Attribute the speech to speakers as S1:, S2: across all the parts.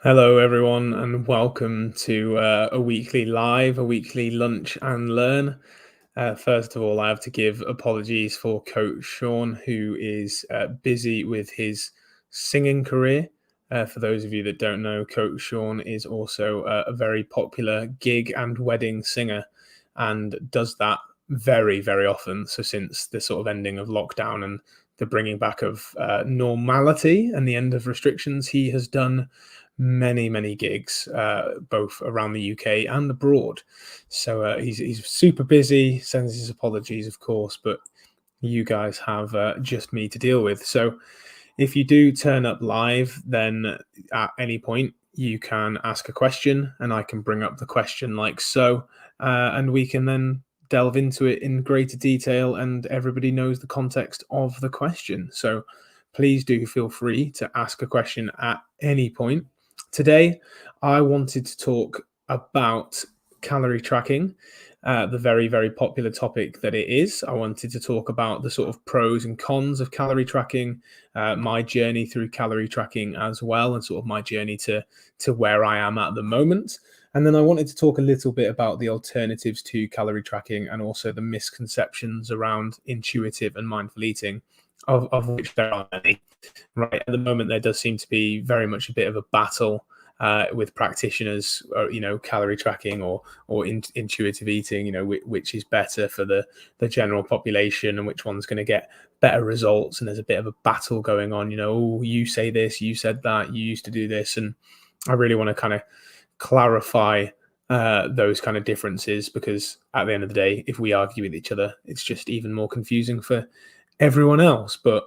S1: Hello, everyone, and welcome to a weekly live, a weekly lunch and learn. First of all, I have to give apologies for Coach Sean, who is busy with his singing career. For those of you that don't know, Coach Sean is also a very popular gig and wedding singer and does that very, very often. So, since the sort of ending of lockdown and the bringing back of normality and the end of restrictions, he has done many gigs, both around the UK and abroad. So he's super busy. Sends his apologies, of course, but you guys have just me to deal with. So if you do turn up live, then at any point you can ask a question, and I can bring up the question like so, and we can then delve into it in greater detail, and everybody knows the context of the question. So please do feel free to ask a question at any point. Today, I wanted to talk about calorie tracking, the very popular topic that it is. I wanted to talk about the sort of pros and cons of calorie tracking, my journey through calorie tracking as well, and sort of my journey to where I am at the moment. And then I wanted to talk a little bit about the alternatives to calorie tracking and also the misconceptions around intuitive and mindful eating, of which there are many. Right at the moment, there does seem to be very much a bit of a battle with practitioners, calorie tracking or intuitive eating. Which is better for the general population and which one's going to get better results. And there's a bit of a battle going on. Oh, you say this, you said that, you used to do this, and I really want to kind of clarify those kind of differences, because at the end of the day, if we argue with each other, it's just even more confusing for everyone else. But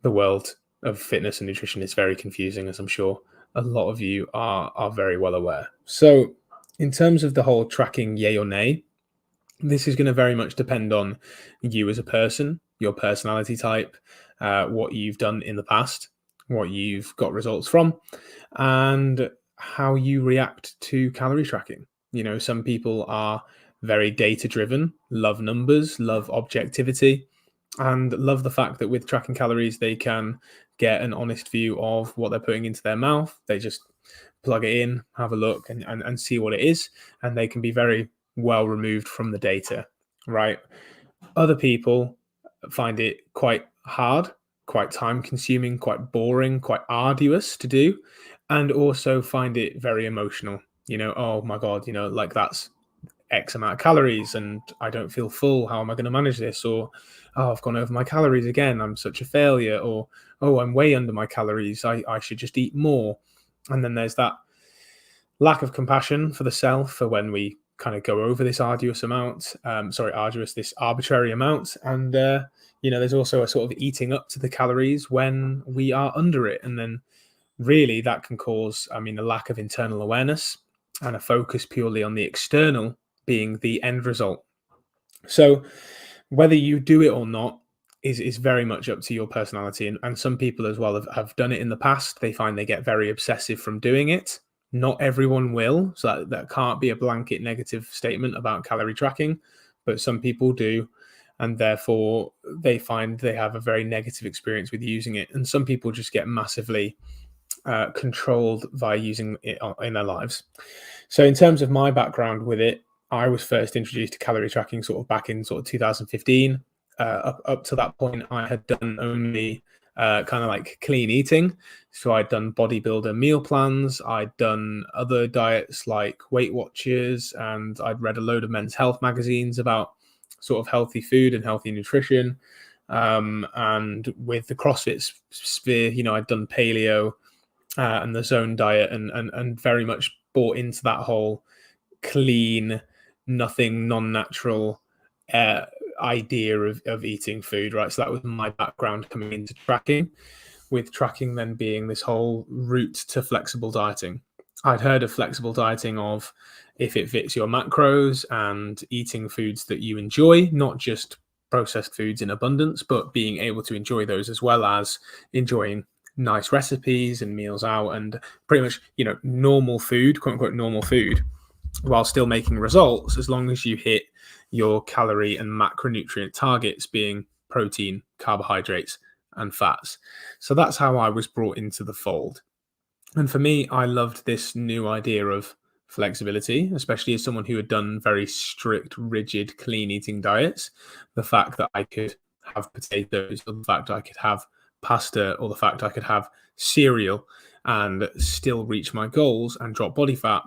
S1: the world of fitness and nutrition is very confusing, as I'm sure a lot of you are very well aware. So, in terms of the whole tracking, yay or nay, this is going to very much depend on you as a person, your personality type, what you've done in the past, what you've got results from, and how you react to calorie tracking. Some people are very data driven, love numbers, love objectivity, and love the fact that with tracking calories, they can get an honest view of what they're putting into their mouth. They just plug it in, have a look, and see what it is, and they can be very well removed from the data, right? Other people find it quite hard, quite time consuming, quite boring, quite arduous to do, and also find it very emotional. Oh my God, like that's X amount of calories and I don't feel full. How am I going to manage this? Or, oh, I've gone over my calories again. I'm such a failure. Or, oh, I'm way under my calories. I should just eat more. And then there's that lack of compassion for the self for when we kind of go over this this arbitrary amount. And, there's also a sort of eating up to the calories when we are under it. And then really that can cause, a lack of internal awareness and a focus purely on the external being the end result. So whether you do it or not is very much up to your personality. And some people as well have done it in the past. They find they get very obsessive from doing it. Not everyone will. So that can't be a blanket negative statement about calorie tracking, but some people do. And therefore they find they have a very negative experience with using it. And some people just get massively controlled by using it in their lives. So in terms of my background with it, I was first introduced to calorie tracking sort of back in sort of 2015. Up to that point, I had done only kind of like clean eating. So I'd done bodybuilder meal plans. I'd done other diets like Weight Watchers, and I'd read a load of men's health magazines about sort of healthy food and healthy nutrition. And with the CrossFit sphere, I'd done paleo and the zone diet, and very much bought into that whole clean, nothing non-natural idea of eating food, right? So that was my background coming into tracking, with tracking then being this whole route to flexible dieting. I'd heard of flexible dieting of if it fits your macros and eating foods that you enjoy, not just processed foods in abundance, but being able to enjoy those as well as enjoying nice recipes and meals out and pretty much, normal food, quote unquote, normal food, while still making results as long as you hit your calorie and macronutrient targets, being protein, carbohydrates, and fats. So that's how I was brought into the fold. And for me, I loved this new idea of flexibility, especially as someone who had done very strict, rigid, clean eating diets. The fact that I could have potatoes, or the fact I could have pasta, or the fact I could have cereal and still reach my goals and drop body fat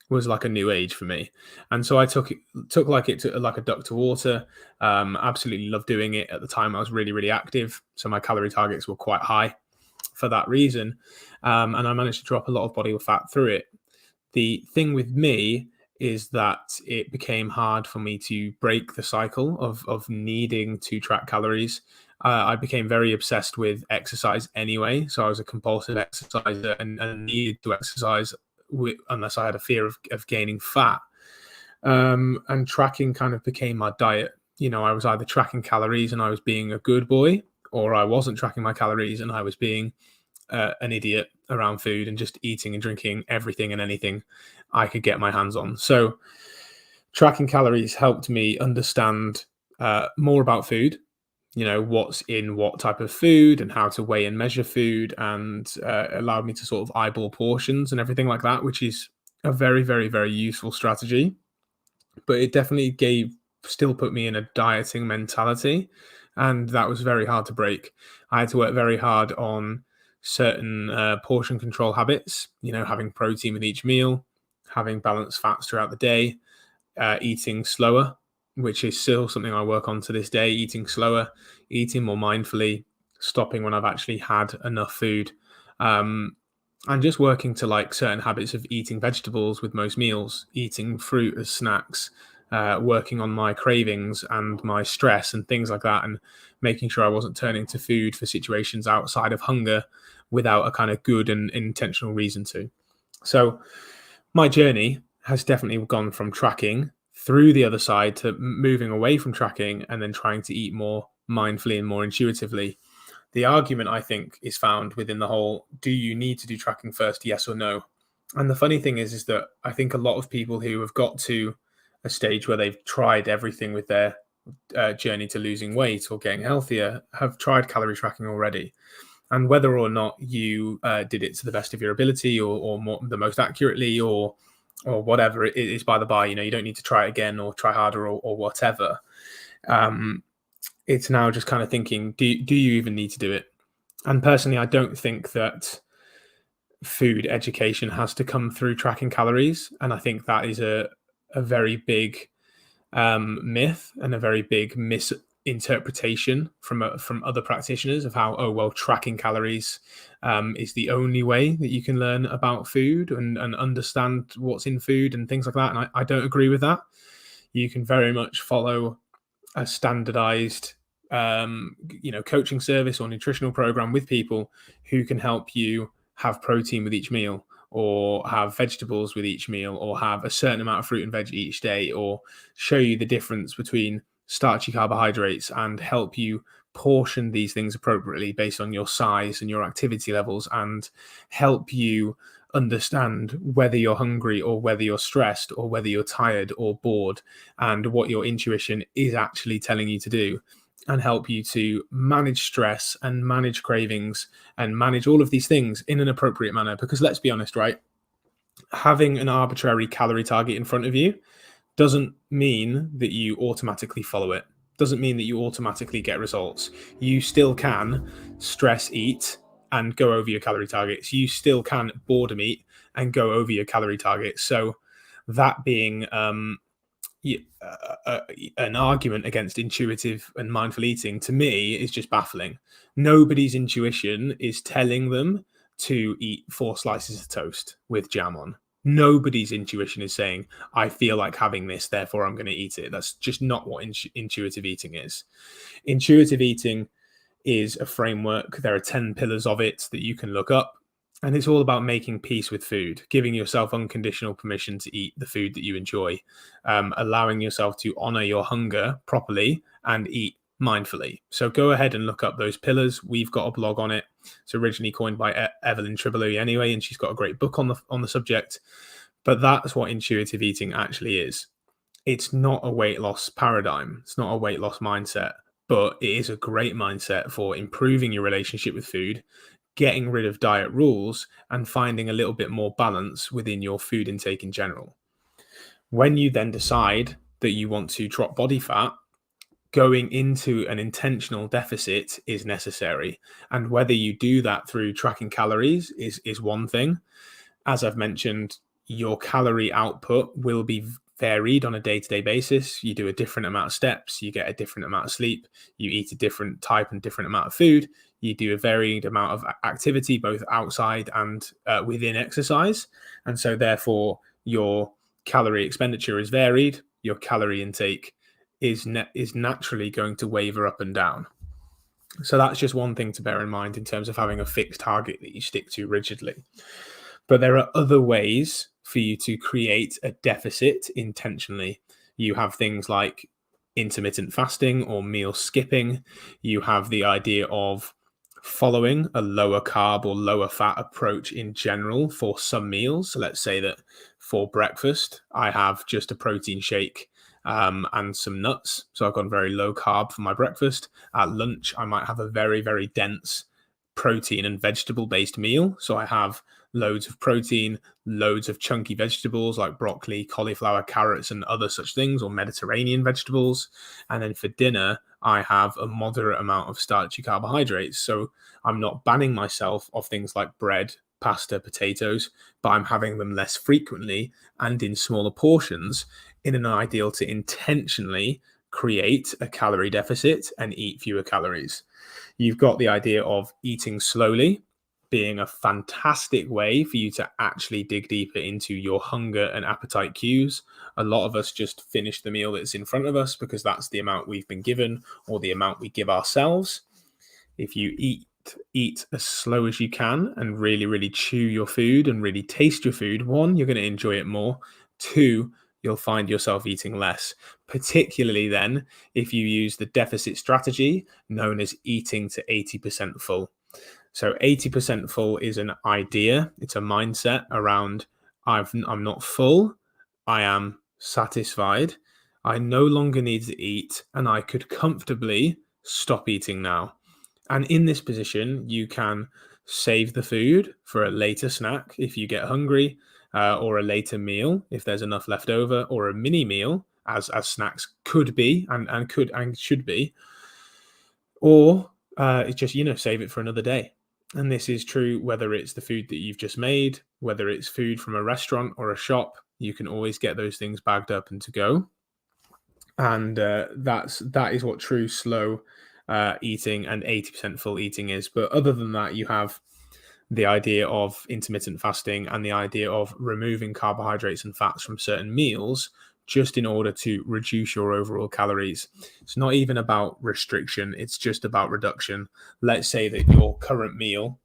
S1: was like a new age for me. And so I took like it to like a duck to water. Absolutely loved doing it. At the time I was really, really active, so my calorie targets were quite high for that reason. And I managed to drop a lot of body fat through it. The thing with me is that it became hard for me to break the cycle of needing to track calories. I became very obsessed with exercise anyway, so I was a compulsive exerciser and needed to exercise unless I had a fear of gaining fat. And tracking kind of became my diet. I was either tracking calories and I was being a good boy, or I wasn't tracking my calories and I was being an idiot around food and just eating and drinking everything and anything I could get my hands on. So tracking calories helped me understand more about food. What's in what type of food and how to weigh and measure food, and allowed me to sort of eyeball portions and everything like that, which is a very, very, very useful strategy. But it definitely still put me in a dieting mentality, and that was very hard to break. I had to work very hard on certain portion control habits, having protein with each meal, having balanced fats throughout the day, eating slower, which is still something I work on to this day. Eating slower, eating more mindfully, stopping when I've actually had enough food, um, and just working to like certain habits of eating vegetables with most meals, eating fruit as snacks, working on my cravings and my stress and things like that, and making sure I wasn't turning to food for situations outside of hunger without a kind of good and intentional reason to. So my journey has definitely gone from tracking through the other side to moving away from tracking and then trying to eat more mindfully and more intuitively. The argument, I think, is found within the whole, do you need to do tracking first, yes or no? And the funny thing is that I think a lot of people who have got to a stage where they've tried everything with their journey to losing weight or getting healthier have tried calorie tracking already. And whether or not you did it to the best of your ability, or the most accurately, or whatever, it is by the by. You don't need to try it again or try harder, or whatever. Um, it's now just kind of thinking, do you even need to do it? And personally, I don't think that food education has to come through tracking calories. And I think that is a very big myth and a very big misinterpretation from other practitioners of how, oh well, tracking calories is the only way that you can learn about food and understand what's in food and things like that. And I don't agree with that. You can very much follow a standardized coaching service or nutritional program with people who can help you have protein with each meal, or have vegetables with each meal, or have a certain amount of fruit and veg each day, or show you the difference between starchy carbohydrates and help you portion these things appropriately based on your size and your activity levels, and help you understand whether you're hungry or whether you're stressed or whether you're tired or bored, and what your intuition is actually telling you to do, and help you to manage stress and manage cravings and manage all of these things in an appropriate manner. Because let's be honest, right? Having an arbitrary calorie target in front of you doesn't mean that you automatically follow it, doesn't mean that you automatically get results. You still can stress eat and go over your calorie targets. You still can boredom eat and go over your calorie targets. So that being an argument against intuitive and mindful eating, to me, is just baffling. Nobody's intuition is telling them to eat 4 slices of toast with jam on. Nobody's intuition is saying, I feel like having this, therefore I'm going to eat it. That's just not what intuitive eating is. Intuitive eating is a framework. There are 10 pillars of it that you can look up. And it's all about making peace with food, giving yourself unconditional permission to eat the food that you enjoy, allowing yourself to honor your hunger properly and eat mindfully. So go ahead and look up those pillars. We've got a blog on it. It's originally coined by Evelyn Tribolo anyway, and she's got a great book on the subject. But that's what intuitive eating actually is. It's not a weight loss paradigm. It's not a weight loss mindset, but it is a great mindset for improving your relationship with food, getting rid of diet rules and finding a little bit more balance within your food intake in general. When you then decide that you want to drop body fat, going into an intentional deficit is necessary. And whether you do that through tracking calories is one thing. As I've mentioned, your calorie output will be varied on a day-to-day basis. You do a different amount of steps, you get a different amount of sleep, you eat a different type and different amount of food, you do a varied amount of activity, both outside and within exercise. And so therefore, your calorie expenditure is varied, your calorie intake is naturally going to waver up and down. So that's just one thing to bear in mind in terms of having a fixed target that you stick to rigidly. But there are other ways for you to create a deficit intentionally. You have things like intermittent fasting or meal skipping. You have the idea of following a lower carb or lower fat approach in general for some meals. So let's say that for breakfast, I have just a protein shake and some nuts. So I've gone very low carb for my breakfast. At lunch, I might have a very, very dense protein and vegetable based meal. So I have loads of protein, loads of chunky vegetables like broccoli, cauliflower, carrots, and other such things, or Mediterranean vegetables. And then for dinner, I have a moderate amount of starchy carbohydrates. So I'm not banning myself of things like bread, pasta, potatoes, but I'm having them less frequently and in smaller portions in an ideal to intentionally create a calorie deficit and eat fewer calories. You've got the idea of eating slowly being a fantastic way for you to actually dig deeper into your hunger and appetite cues. A lot of us just finish the meal that's in front of us because that's the amount we've been given or the amount we give ourselves. If you eat as slow as you can and really, really chew your food and really taste your food, one, you're going to enjoy it more. Two, you'll find yourself eating less, particularly then if you use the deficit strategy known as eating to 80% full. So 80% full is an idea. It's a mindset around I'm not full. I am satisfied. I no longer need to eat and I could comfortably stop eating now. And in this position, you can save the food for a later snack if you get hungry, or a later meal if there's enough left over, or a mini meal as snacks could be and should be, or it's just save it for another day. And this is true whether it's the food that you've just made, whether it's food from a restaurant or a shop. You can always get those things bagged up and to go. And that is what true slow eating and 80% full eating is. But other than that, you have the idea of intermittent fasting and the idea of removing carbohydrates and fats from certain meals just in order to reduce your overall calories. It's not even about restriction, it's just about reduction. Let's say that your current meal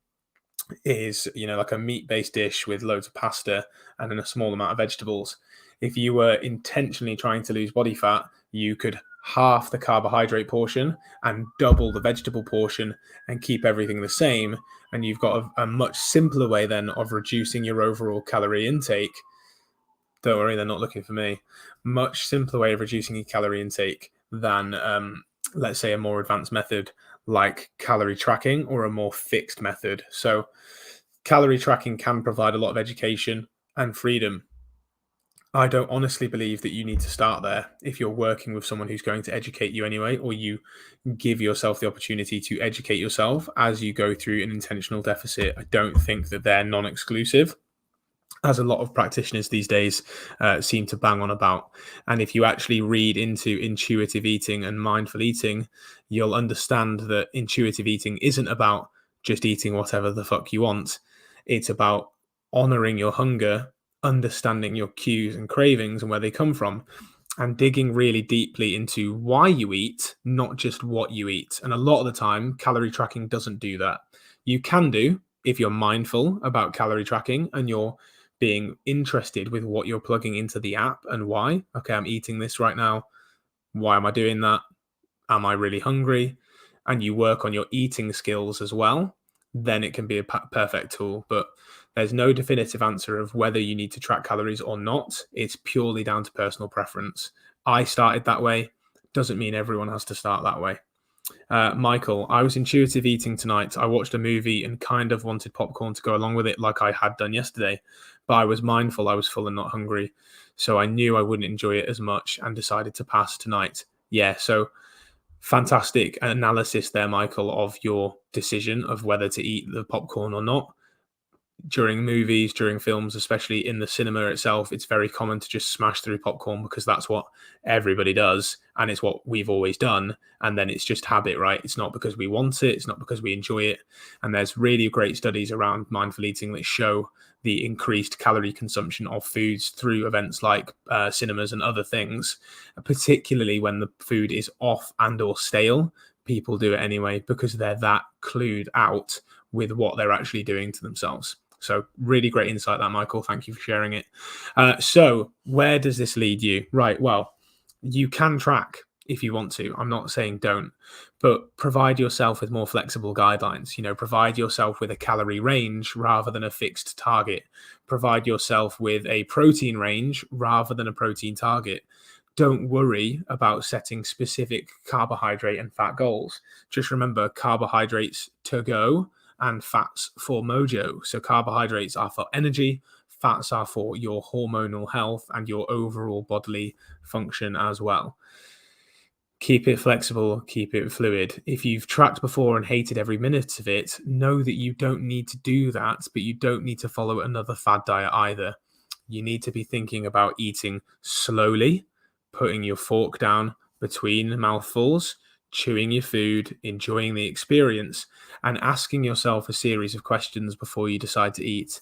S1: is, like a meat-based dish with loads of pasta and then a small amount of vegetables. If you were intentionally trying to lose body fat, you could half the carbohydrate portion and double the vegetable portion and keep everything the same. And you've got a much simpler way then of reducing your overall calorie intake. Don't worry, they're not looking for me. Much simpler way of reducing your calorie intake than, let's say, a more advanced method like calorie tracking or a more fixed method. So calorie tracking can provide a lot of education and freedom. I don't honestly believe that you need to start there if you're working with someone who's going to educate you anyway, or you give yourself the opportunity to educate yourself as you go through an intentional deficit. I don't think that they're non-exclusive, as a lot of practitioners these days seem to bang on about. And if you actually read into intuitive eating and mindful eating, you'll understand that intuitive eating isn't about just eating whatever the fuck you want. It's about honoring your hunger, understanding your cues and cravings and where they come from, and digging really deeply into why you eat, not just what you eat. And a lot of the time, calorie tracking doesn't do that. You can do if you're mindful about calorie tracking and you're being interested with what you're plugging into the app and why. Okay, I'm eating this right now. Why am I doing that? Am I really hungry? And you work on your eating skills as well, then it can be a perfect tool. But there's no definitive answer of whether you need to track calories or not. It's purely down to personal preference. I started that way. Doesn't mean everyone has to start that way. Michael, I was intuitive eating tonight. I watched a movie and kind of wanted popcorn to go along with it, like I had done yesterday. But I was mindful I was full and not hungry. So I knew I wouldn't enjoy it as much and decided to pass tonight. Yeah, so fantastic analysis there, Michael, of your decision of whether to eat the popcorn or not. During movies, during films, especially in the cinema itself, it's very common to just smash through popcorn because that's what everybody does and it's what we've always done. And then it's just habit, right? It's not because we want it, it's not because we enjoy it. And there's really great studies around mindful eating that show the increased calorie consumption of foods through events like cinemas and other things, particularly when the food is off and or stale. People do it anyway because they're that clued out with what they're actually doing to themselves. So really great insight that, Michael. Thank you for sharing it. So where does this lead you? Right. Well, you can track if you want to. I'm not saying don't, but provide yourself with more flexible guidelines. Provide yourself with a calorie range rather than a fixed target. Provide yourself with a protein range rather than a protein target. Don't worry about setting specific carbohydrate and fat goals. Just remember carbohydrates to go and fats for mojo. So carbohydrates are for energy, fats are for your hormonal health and your overall bodily function as well. Keep it flexible, keep it fluid. If you've tracked before and hated every minute of it, know that you don't need to do that, but you don't need to follow another fad diet either. You need to be thinking about eating slowly, putting your fork down between mouthfuls, chewing your food, enjoying the experience, and asking yourself a series of questions before you decide to eat.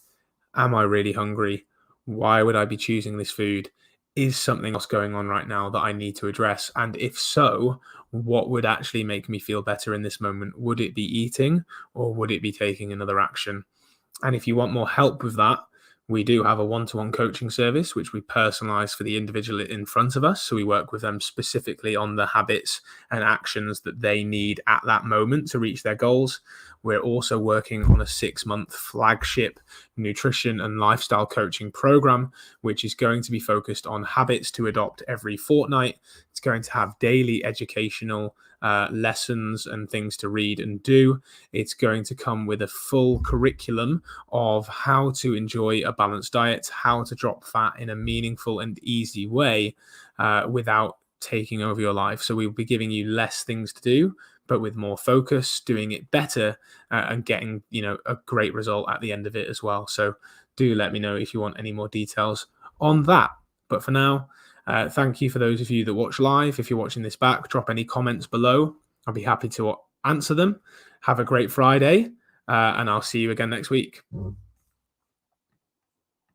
S1: Am I really hungry? Why would I be choosing this food? Is something else going on right now that I need to address? And if so, what would actually make me feel better in this moment? Would it be eating or would it be taking another action? And if you want more help with that, we do have a one-to-one coaching service, which we personalize for the individual in front of us. So we work with them specifically on the habits and actions that they need at that moment to reach their goals. We're also working on a 6-month flagship nutrition and lifestyle coaching program, which is going to be focused on habits to adopt every fortnight. It's going to have daily educational lessons and things to read and do. It's going to come with a full curriculum of how to enjoy a balanced diet, how to drop fat in a meaningful and easy way without taking over your life. So we'll be giving you less things to do, but with more focus, doing it better, and getting a great result at the end of it as well. So do let me know if you want any more details on that. But for now, thank you for those of you that watch live. If you're watching this back, drop any comments below. I'll be happy to answer them. Have a great Friday, and I'll see you again next week.